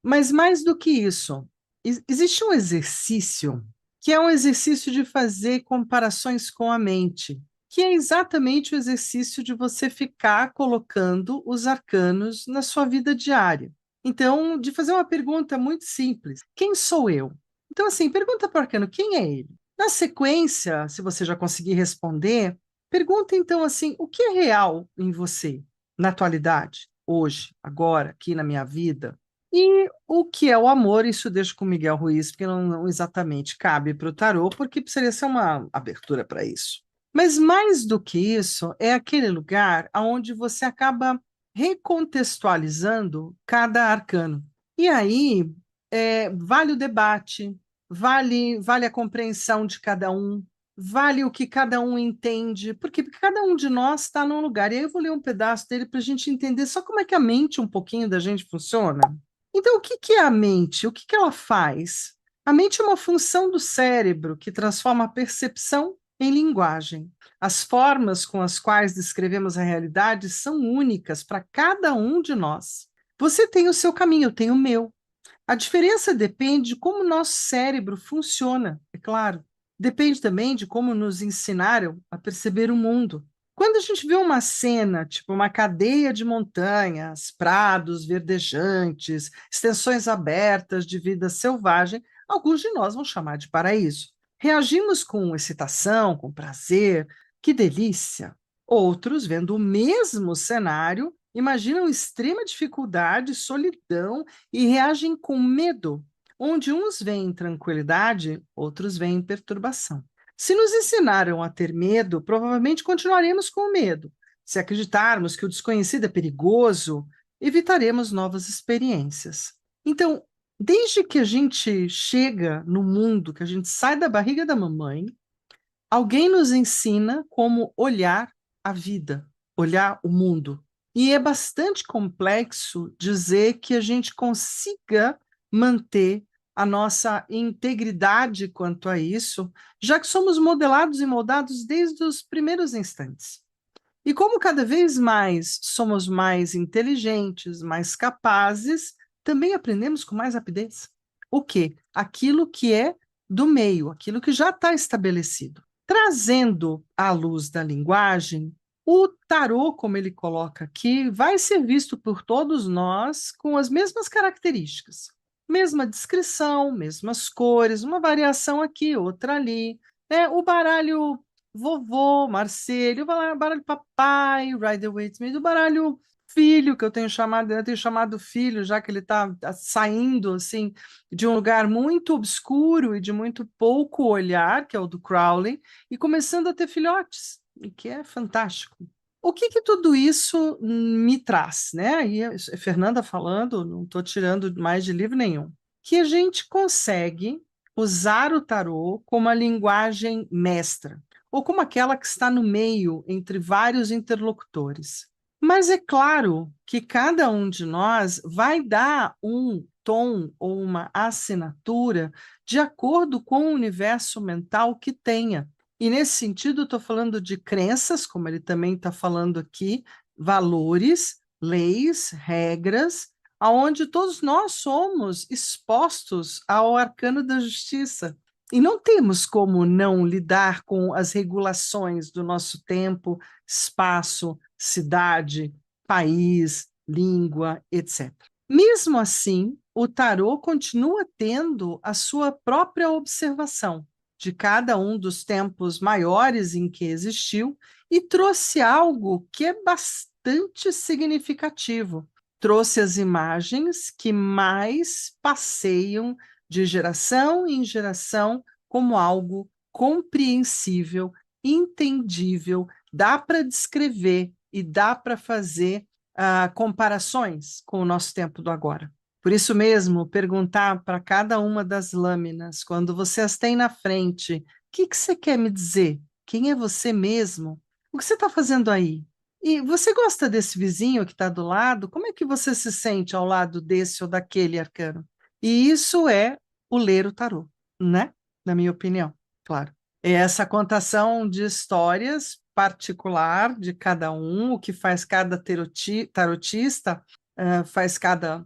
Mas mais do que isso, existe um exercício que é um exercício de fazer comparações com a mente, que é exatamente o exercício de você ficar colocando os arcanos na sua vida diária. Então, de fazer uma pergunta muito simples: quem sou eu? Então, assim, pergunta para o arcano: quem é ele? Na sequência, se você já conseguir responder, pergunta então assim: o que é real em você, na atualidade, hoje, agora, aqui na minha vida? E o que é o amor, isso deixa com Miguel Ruiz, porque não exatamente cabe para o tarô, porque precisaria ser uma abertura para isso. Mas mais do que isso, é aquele lugar onde você acaba recontextualizando cada arcano. E aí, vale o debate, vale a compreensão de cada um, vale o que cada um entende, porque cada um de nós está num lugar. E aí eu vou ler um pedaço dele para a gente entender só como é que a mente um pouquinho da gente funciona. Então, o que que é a mente? O que que ela faz? A mente é uma função do cérebro que transforma a percepção em linguagem. As formas com as quais descrevemos a realidade são únicas para cada um de nós. Você tem o seu caminho, eu tenho o meu. A diferença depende de como nosso cérebro funciona, é claro. Depende também de como nos ensinaram a perceber o mundo. Quando a gente vê uma cena, tipo uma cadeia de montanhas, prados verdejantes, extensões abertas de vida selvagem, alguns de nós vão chamar de paraíso. Reagimos com excitação, com prazer, que delícia. Outros, vendo o mesmo cenário, imaginam extrema dificuldade, solidão e reagem com medo, onde uns veem tranquilidade, outros veem perturbação. Se nos ensinaram a ter medo, provavelmente continuaremos com medo. Se acreditarmos que o desconhecido é perigoso, evitaremos novas experiências. Então, desde que a gente chega no mundo, que a gente sai da barriga da mamãe, alguém nos ensina como olhar a vida, olhar o mundo. E é bastante complexo dizer que a gente consiga manter a nossa integridade quanto a isso, já que somos modelados e moldados desde os primeiros instantes. E como cada vez mais somos mais inteligentes, mais capazes, também aprendemos com mais rapidez. O quê? Aquilo que é do meio, aquilo que já está estabelecido. Trazendo à luz da linguagem, o tarô, como ele coloca aqui, vai ser visto por todos nós com as mesmas características. Mesma descrição, mesmas cores, uma variação aqui, outra ali. O baralho vovô, Marcelo, o baralho papai, Rider-Waite-Smith, o baralho filho, que eu tenho chamado filho, já que ele está saindo assim de um lugar muito obscuro e de muito pouco olhar, que é o do Crowley, e começando a ter filhotes, o que é fantástico. O que que tudo isso me traz, né? E a Fernanda falando, não estou tirando mais de livro nenhum, que a gente consegue usar o tarô como a linguagem mestra ou como aquela que está no meio entre vários interlocutores. Mas é claro que cada um de nós vai dar um tom ou uma assinatura de acordo com o universo mental que tenha. E nesse sentido, estou falando de crenças, como ele também está falando aqui, valores, leis, regras, aonde todos nós somos expostos ao arcano da justiça. E não temos como não lidar com as regulações do nosso tempo, espaço, cidade, país, língua, etc. Mesmo assim, o tarô continua tendo a sua própria observação de cada um dos tempos maiores em que existiu e trouxe algo que é bastante significativo. Trouxe as imagens que mais passeiam de geração em geração como algo compreensível, entendível, dá para descrever e dá para fazer comparações com o nosso tempo do agora. Por isso mesmo, perguntar para cada uma das lâminas, quando você as tem na frente, o que que você quer me dizer? Quem é você mesmo? O que você está fazendo aí? E você gosta desse vizinho que está do lado? Como é que você se sente ao lado desse ou daquele arcano? E isso é o ler o tarô, né? Na minha opinião, claro. É essa contação de histórias particular de cada um, o que faz cada tarotista, faz cada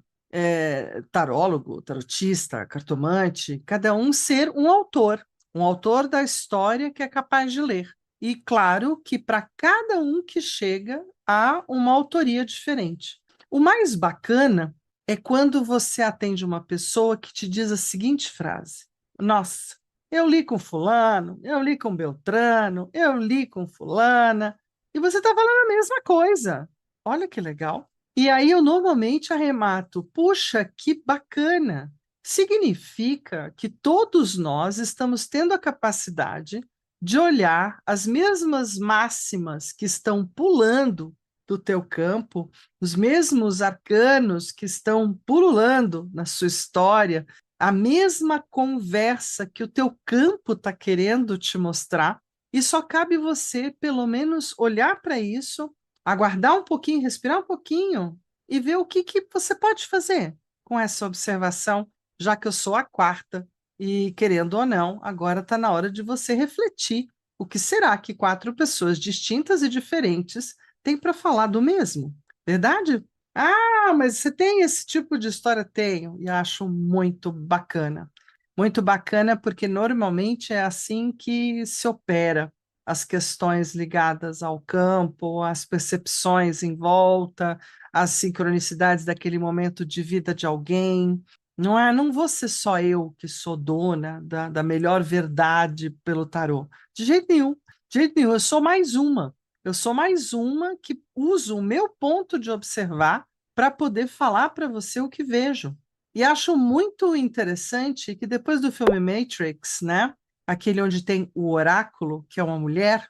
tarólogo, tarotista, cartomante, cada um ser um autor da história que é capaz de ler. E claro que para cada um que chega há uma autoria diferente. O mais bacana é quando você atende uma pessoa que te diz a seguinte frase: Nossa, eu li com fulano, eu li com Beltrano, eu li com fulana, e você está falando a mesma coisa. Olha que legal. E aí eu normalmente arremato, puxa, que bacana. Significa que todos nós estamos tendo a capacidade de olhar as mesmas máximas que estão pulando do teu campo, os mesmos arcanos que estão pululando na sua história, a mesma conversa que o teu campo está querendo te mostrar, e só cabe você, pelo menos, olhar para isso, aguardar um pouquinho, respirar um pouquinho e ver o que que você pode fazer com essa observação, já que eu sou a quarta e, querendo ou não, agora está na hora de você refletir o que será que quatro pessoas distintas e diferentes têm para falar do mesmo, verdade? Ah, mas você tem esse tipo de história? Tenho, e acho muito bacana. Muito bacana, porque normalmente é assim que se opera as questões ligadas ao campo, as percepções em volta, as sincronicidades daquele momento de vida de alguém. Não é, não vou ser só eu que sou dona da melhor verdade pelo tarô. De jeito nenhum, de jeito nenhum. Eu sou mais uma. Eu sou mais uma que uso o meu ponto de observar para poder falar para você o que vejo. E acho muito interessante que depois do filme Matrix, né, aquele onde tem o oráculo, que é uma mulher,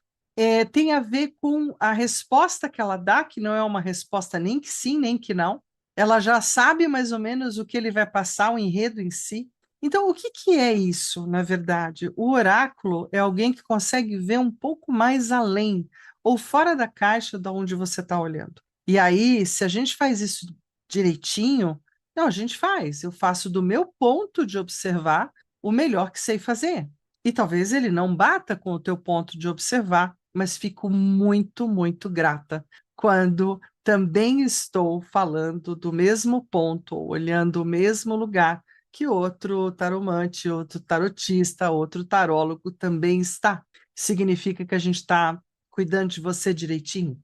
tem a ver com a resposta que ela dá, que não é uma resposta nem que sim, nem que não. Ela já sabe mais ou menos o que ele vai passar, o enredo em si. Então, o que que é isso, na verdade? O oráculo é alguém que consegue ver um pouco mais além, ou fora da caixa de onde você está olhando. E aí, se a gente faz isso direitinho, não, a gente faz. Eu faço do meu ponto de observar o melhor que sei fazer. E talvez ele não bata com o teu ponto de observar, mas fico muito, muito grata quando também estou falando do mesmo ponto, olhando o mesmo lugar que outro taromante, outro tarotista, outro tarólogo também está. Significa que a gente está cuidando de você direitinho.